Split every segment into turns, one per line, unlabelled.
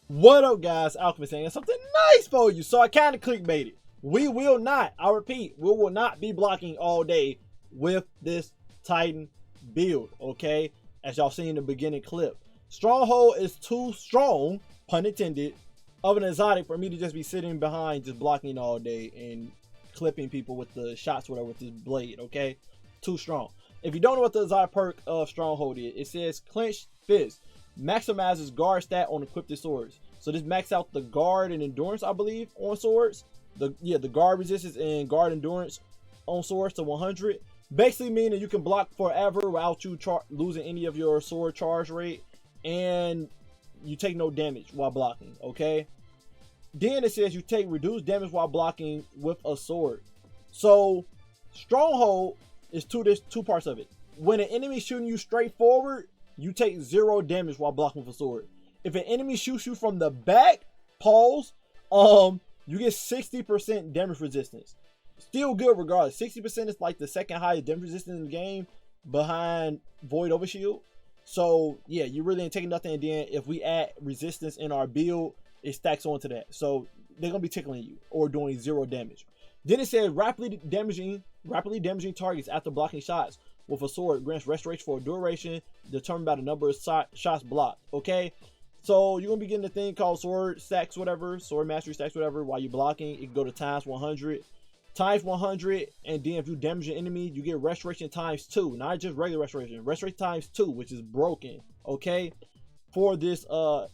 What up, guys? Alchemist saying something nice for you. So I kind of clickbaited. We will not, I repeat, we will not be blocking all day with this Titan build, okay? As y'all seen in the beginning clip. Stronghold is too strong, pun intended, of an exotic for me to just be sitting behind just blocking all day and clipping people with the shots, whatever, with this blade, okay? Too strong. If you don't know what the exotic perk of Stronghold is, it says Clenched Fist. Maximizes guard stat on equipped swords. So this max out the guard and endurance, I believe, on swords. The guard resistance and guard endurance on swords to 100. Basically meaning you can block forever without you losing any of your sword charge rate, and you take no damage while blocking. Okay. Then it says you take reduced damage while blocking with a sword. So Stronghold is two parts of it. When an enemy shooting you straight forward, you take 0 damage while blocking with a sword. If an enemy shoots you from the back, pause, you get 60% damage resistance. Still good regardless. 60% is like the second highest damage resistance in the game behind Void Overshield. So yeah, you really ain't taking nothing. And then if we add resistance in our build, it stacks onto that. So they're gonna be tickling you or doing 0 damage. Then it says rapidly damaging targets after blocking shots with a sword grants restoration for a duration determined by the number of shots blocked. Okay, so you're gonna be getting a thing called sword stacks, whatever, sword mastery stacks, whatever. While you're blocking, it can go to times 100, and then if you damage an enemy, you get restoration times 2, not just regular restoration, restoration times 2, which is broken. Okay, for this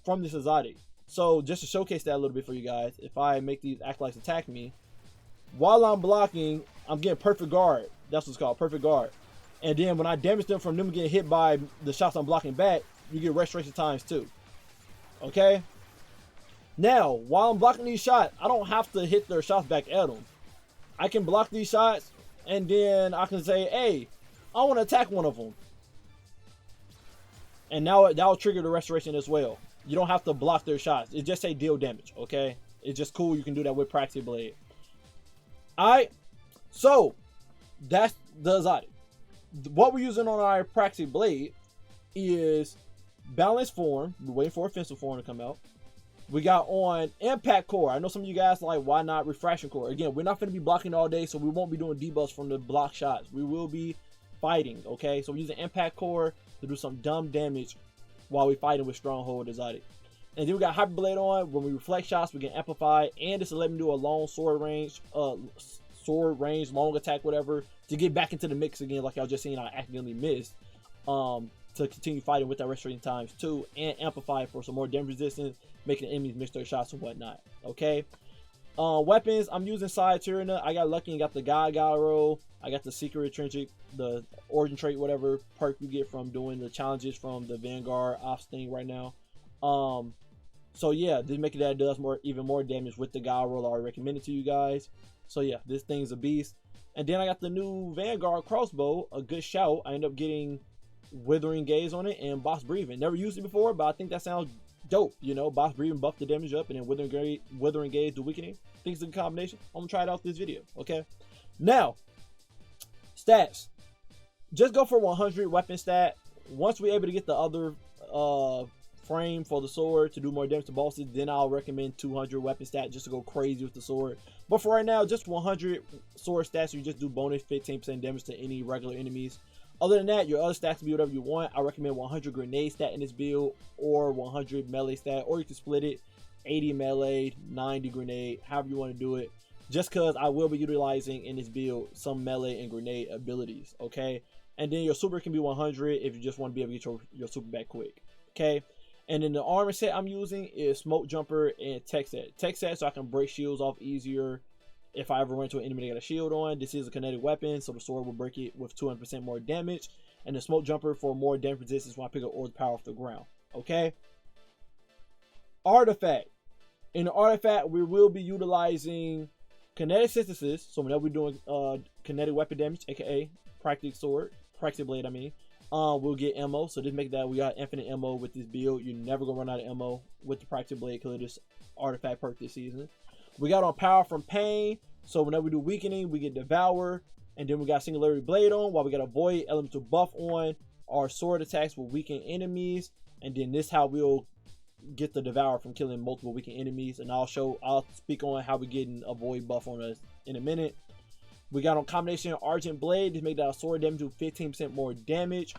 from this exotic. So just to showcase that a little bit for you guys, if I make these acolytes attack me while I'm blocking, I'm getting perfect guard. That's what's called, perfect guard. And then when I damage them from them getting hit by the shots I'm blocking back, you get restoration times 2. Okay? Now, while I'm blocking these shots, I don't have to hit their shots back at them. I can block these shots, and then I can say, hey, I want to attack one of them. And now that'll trigger the restoration as well. You don't have to block their shots. It just say deal damage, okay? It's just cool. You can do that with Praxic Blade. Alright, so that's the exotic. What we're using on our Praxic Blade is balanced form. We're waiting for offensive form to come out. We got on impact core. I know some of you guys are like, why not refraction core? Again, we're not going to be blocking all day, so we won't be doing debuffs from the block shots. We will be fighting, okay? So we're using impact core to do some dumb damage while we're fighting with Stronghold exotic. And then we got Hyper Blade on. When we reflect shots, we get amplified, and this will let me do a long sword range, long attack, whatever, to get back into the mix again. Like y'all just seen, I accidentally missed. To continue fighting with that restoration times 2, and amplify for some more damage resistance, making the enemies miss their shots and whatnot. Okay. Weapons, I'm using Side Tyrannus. I got lucky and got the Gyro. I got the Secret Intrinsic, the Origin Trait, whatever perk you get from doing the challenges from the Vanguard Ops thing right now. So yeah, this making that it does even more damage with the Gyro I recommended to you guys. So yeah, this thing's a beast. And then I got the new Vanguard crossbow, a good shout. I ended up getting Withering Gaze on it and Boss Breathing. Never used it before, but I think that sounds dope. You know, Boss Breathing buff the damage up, and then Withering Gaze the weakening. I think it's a good combination. I'm gonna try it out this video. Okay. Now, stats. Just go for 100 weapon stat. Once we're able to get the other frame for the sword to do more damage to bosses, then I'll recommend 200 weapon stat just to go crazy with the sword. But for right now, just 100 sword stats. You just do bonus 15% damage to any regular enemies. Other than that, your other stats can be whatever you want. I recommend 100 grenade stat in this build, or 100 melee stat, or you can split it 80 melee, 90 grenade, however you want to do it. Just because I will be utilizing in this build some melee and grenade abilities, okay? And then your super can be 100 if you just want to be able to get your super back quick, okay? And then the armor set I'm using is Smoke Jumper and Tech Set. Tech Set so I can break shields off easier. If I ever run into an enemy that got a shield on, this is a kinetic weapon, so the sword will break it with 200% more damage. And the Smoke Jumper for more damage resistance when I pick up Orb Power off the ground. Okay? Artifact. In the artifact, we will be utilizing kinetic synthesis. So whenever we're doing kinetic weapon damage, aka Praxic Blade, I mean, we'll get ammo. So just make that we got infinite ammo with this build. You're never gonna run out of ammo with the Praxic Blade because of this artifact perk this season. We got on Power from Pain, so whenever we do weakening, we get Devour, and then we got Singularity Blade on, while we got a Void Elemental buff on. Our sword attacks will weaken enemies, and then this how we'll get the Devour from killing multiple weakened enemies, and I'll speak on how we're getting a void buff on us in a minute. We got on combination Argent Blade to make that sword damage do 15% more damage.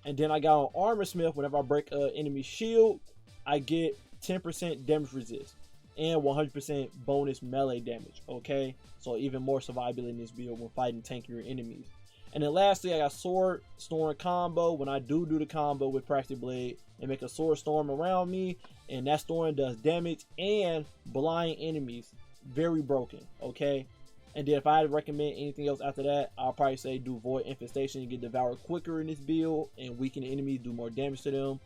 And then I got on Armor Smith. Whenever I break an enemy shield, I get 10% damage resist and 100% bonus melee damage. Okay, so even more survivability in this build when fighting tankier enemies. And then lastly, I got Sword Storm combo. When I do the combo with Praxic Blade and make a Sword Storm around me, and that storm does damage and blind enemies, very broken. Okay. And then if I had to recommend anything else after that, I'll probably say do Void Infestation and get devoured quicker in this build, and weaken the enemies, do more damage to them.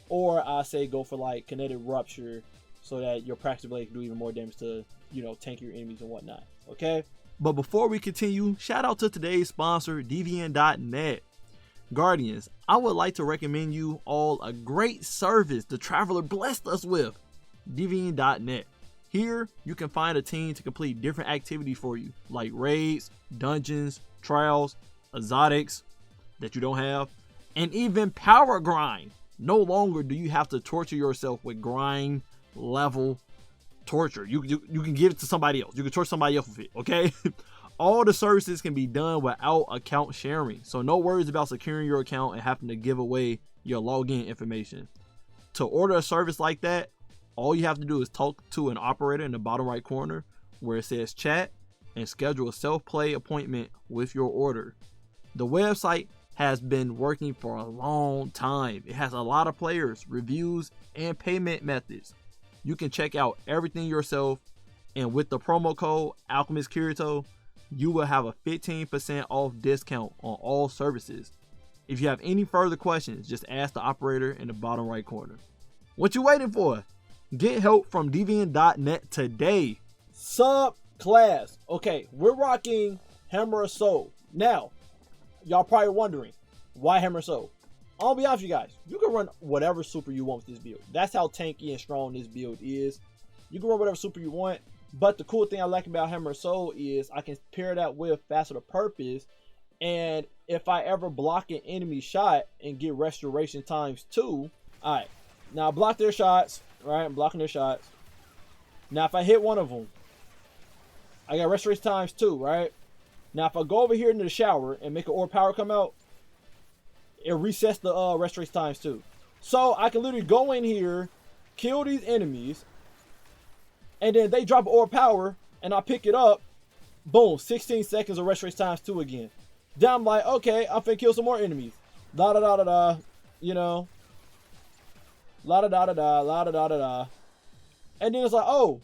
Or I say go for like Kinetic Rupture, so that your Praxic Blade can do even more damage to, you know, tankier enemies and whatnot. Okay. But before we continue, shout out to today's sponsor, DVN.net. Guardians, I would like to recommend you all a great service the Traveler blessed us with, DVN.net. Here, you can find a team to complete different activities for you, like raids, dungeons, trials, exotics that you don't have, and even power grind. No longer do you have to torture yourself with grind level torture. You can give it to somebody else. You can torture somebody else with it, okay? All the services can be done without account sharing, so no worries about securing your account and having to give away your login information. To order a service like that, all you have to do is talk to an operator in the bottom right corner where it says chat and schedule a self-play appointment with your order. The website has been working for a long time. It has a lot of players, reviews, and payment methods. You can check out everything yourself, and with the promo code AlchemistKirito, you will have a 15% off discount on all services. If you have any further questions, just ask the operator in the bottom right corner. What you waiting for? Get help from DVN.net today. Subclass. Okay, we're rocking Hammer of Soul. Now, y'all probably wondering, why Hammer of Soul? I'll be honest with you guys. You can run whatever super you want with this build. That's how tanky and strong this build is. You can run whatever super you want. But the cool thing I like about Hammer of Soul is I can pair that with Facet of Purpose. And if I ever block an enemy shot and get restoration ×2. Alright. Now I block their shots. Right, I'm blocking their shots. Now if I hit one of them, I got restoration ×2, right? Now if I go over here into the shower and make an orb power come out, it resets the restoration ×2. So I can literally go in here, kill these enemies, and then they drop orb power, and I pick it up, boom, 16 seconds of restoration ×2 again. Then I'm like, okay, I'm finna kill some more enemies. Da da da da da, you know. La da da da da, la da da da da. And then it's like, oh,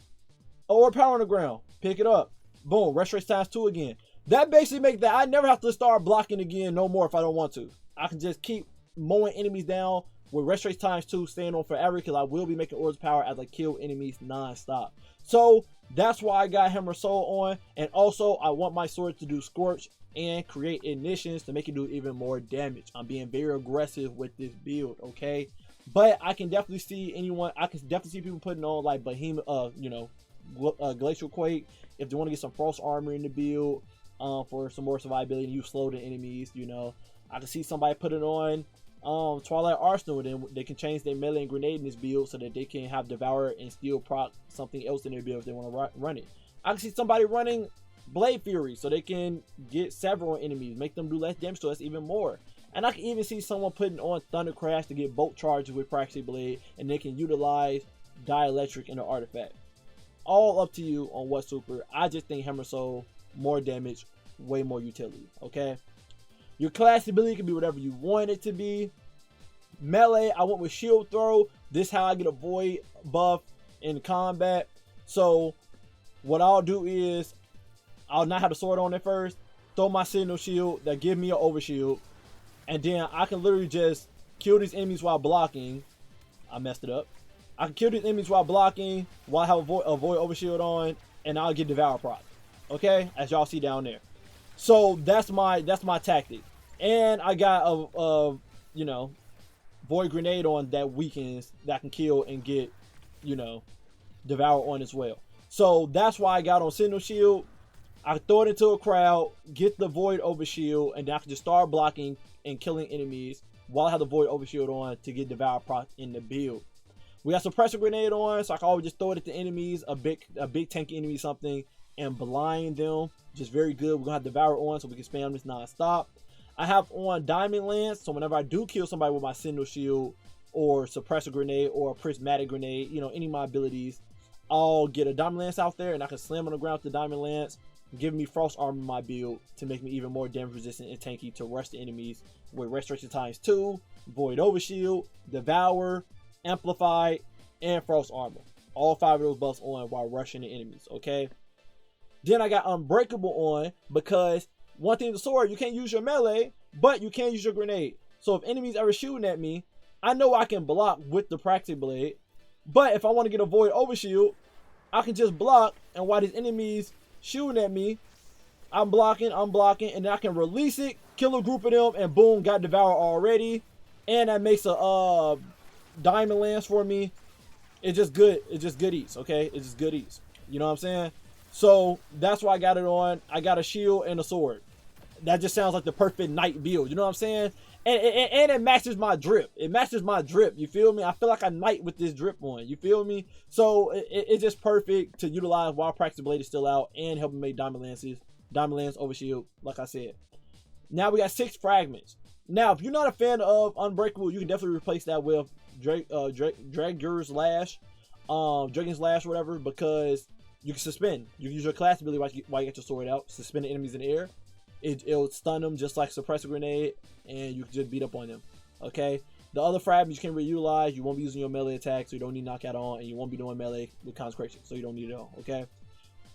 orb power on the ground. Pick it up. Boom, restoration ×2 again. That basically makes that I never have to start blocking again no more if I don't want to. I can just keep mowing enemies down with restoration ×2 staying on forever, because I will be making orbs power as I kill enemies non-stop. So that's why I got Hammer Soul on. And also I want my sword to do Scorch and create ignitions to make it do even more damage. I'm being very aggressive with this build, okay? But I can definitely see people putting on like Behemoth, Glacial Quake if they want to get some Frost Armor in the build for some more survivability and you slow the enemies, you know. I can see somebody putting on Twilight Arsenal, and they can change their melee and grenade in this build so that they can have Devour and still proc something else in their build if they want to run it. I can see somebody running Blade Fury so they can get several enemies, make them do less damage to us even more. And I can even see someone putting on Thunder Crash to get bolt charges with Praxic Blade, and they can utilize Dielectric in the artifact. All up to you on what super. I just think Hammer Soul, more damage, way more utility, okay? Your class ability can be whatever you want it to be. Melee, I went with Shield Throw. This is how I get a Void buff in combat. So what I'll do is, I'll not have the sword on it first, throw my Signal Shield that give me an Overshield, and then I can literally just kill these enemies while blocking. I messed it up. I can kill these enemies while blocking, while I have a Void Overshield on, and I'll get Devour proc. Okay, as y'all see down there. So that's my tactic. And I got a Void Grenade on that weakens, that can kill and get, Devour on as well. So that's why I got on Signal Shield. I can throw it into a crowd, get the Void Overshield, and then I can just start blocking and killing enemies while I have the Void Overshield on to get Devour proc in the build. We got suppressor grenade on, so I can always just throw it at the enemies, a big tanky enemy, something, and blind them. Just very good. We're gonna have devour on, so we can spam this non-stop. I have on diamond lance, so whenever I do kill somebody with my sentinel shield or suppressor grenade or a prismatic grenade, you know, any of my abilities, I'll get a diamond lance out there and I can slam on the ground with the diamond lance, giving me frost armor in my build to make me even more damage resistant and tanky to rush the enemies with restoration ×2, void overshield, devour, amplify, and frost armor. All 5 of those buffs on while rushing the enemies, okay? Then I got unbreakable on, because one thing with the sword, you can't use your melee, but you can use your grenade. So if enemies ever shooting at me, I know I can block with the Praxic Blade. But if I want to get a void overshield, I can just block, and while these enemies shooting at me, I'm blocking, and then I can release it, kill a group of them, and boom, got devour already. And that makes a diamond lance for me. It's just good. It's just goodies, okay? It's just goodies. You know what I'm saying? So that's why I got it on. I got a shield and a sword. That just sounds like the perfect knight build. You know what I'm saying? And it matches my drip. It matches my drip. You feel me? I feel like a knight with this drip on. You feel me? So it's just perfect to utilize while Praxic Blade is still out and helping make diamond lances. Diamond lance, overshield, like I said. Now we got 6 fragments. Now, if you're not a fan of Unbreakable, you can definitely replace that with Dragon's Lash, Dragon's Lash, whatever, because you can suspend. You can use your class ability while you get your sword out, suspend the enemies in the air. It'll stun them just like suppressor grenade, and you can just beat up on them. Okay. The other fragments you can reutilize. You won't be using your melee attack, so you don't need knockout on, and you won't be doing melee with consecration, so you don't need it on. Okay.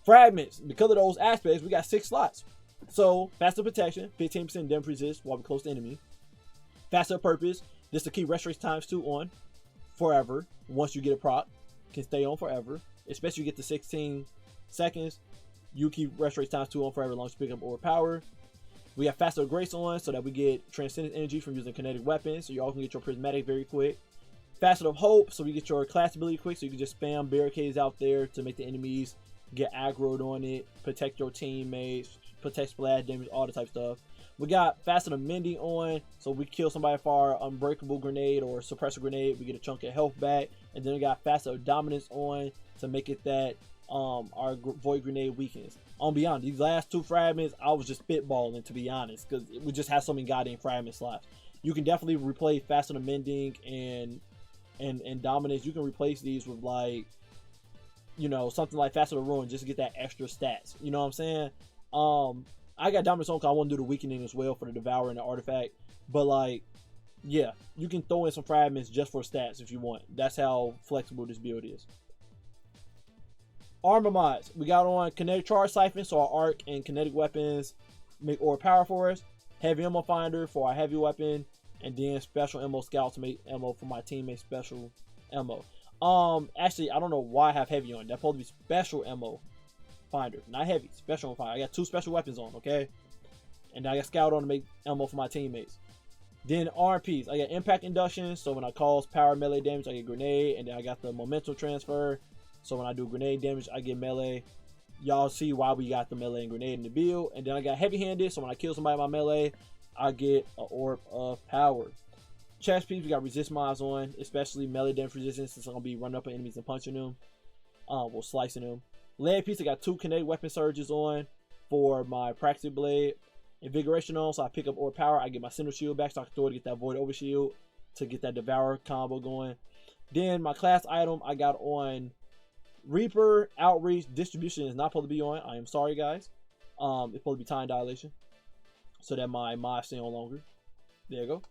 Fragments, because of those aspects, we got 6 slots. So faster protection, 15% damage resist while we're close to enemy. Faster purpose, just to keep restoration ×2 on forever. Once you get a proc, can stay on forever. Especially you get to 16 seconds, you keep restoration ×2 on forever as long as you pick up overpower. We have faster grace on, so that we get transcendent energy from using kinetic weapons, so you all can get your prismatic very quick. Faster of hope, so we get your class ability quick, so you can just spam barricades out there to make the enemies get aggroed on it, protect your teammates, protect splash damage, all the type of stuff. We got faster of mending on, so we kill somebody for our unbreakable grenade or suppressor grenade, we get a chunk of health back. And then we got faster of dominance on to make it that our void grenade weakens. On beyond these last 2 fragments, I was just spitballing, to be honest, because we just have so many goddamn fragment slots. You can definitely replace faster of mending and dominance. You can replace these with, like, you know, something like faster of ruin just to get that extra stats. You know what I'm saying? I got dominance on because I want to do the weakening as well for the devour and the artifact. But, like, yeah, you can throw in some fragments just for stats if you want. That's how flexible this build is. Armor mods. We got on kinetic charge siphon, so our arc and kinetic weapons make overpower for us. Heavy ammo finder for our heavy weapon, and then special ammo scout to make ammo for my teammates special ammo. Actually, I don't know why I have heavy on. That's supposed to be special ammo finder, not heavy. Special ammo finder. I got 2 special weapons on, okay? And I got scout on to make ammo for my teammates. Then RPs. I got impact induction, so when I cause power melee damage, I get grenade, and then I got the momentum transfer. So when I do grenade damage, I get melee. Y'all see why we got the melee and grenade in the build. And then I got heavy-handed, so when I kill somebody with my melee, I get an orb of power. Chest piece, we got resist mods on, especially melee damage resistance, since I'm going to be running up on enemies and punching them. Well, slicing them. Leg piece, I got 2 kinetic weapon surges on for my Praxic Blade. Invigoration on, so I pick up orb power. I get my Sentinel Shield back, so I can throw it to get that Void Overshield to get that Devour combo going. Then my class item, I got on Reaper, Outreach, Distribution is not supposed to be on. I am sorry, guys. It's supposed to be Time Dilation, so that my mods stay on longer. There you go.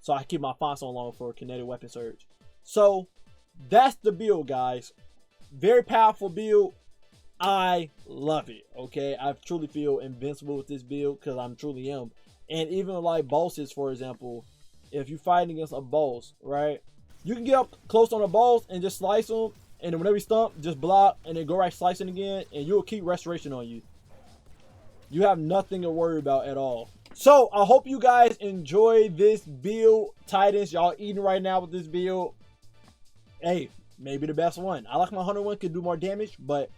So I keep my fonts on longer for Kinetic Weapon Surge. So that's the build, guys. Very powerful build. I love it. Okay, I truly feel invincible with this build because I'm truly am. And even like bosses, for example, if you're fighting against a boss, right, you can get up close on a boss and just slice them. And then whenever you stump, just block and then go right slicing again, and you'll keep restoration on you. You have nothing to worry about at all. So I hope you guys enjoy this build. Titans, y'all eating right now with this build. Hey, maybe the best one. I like my 101 could do more damage, but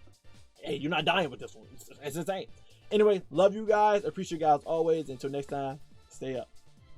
hey, you're not dying with this one. It's insane. Anyway, love you guys. Appreciate you guys always. Until next time, stay up.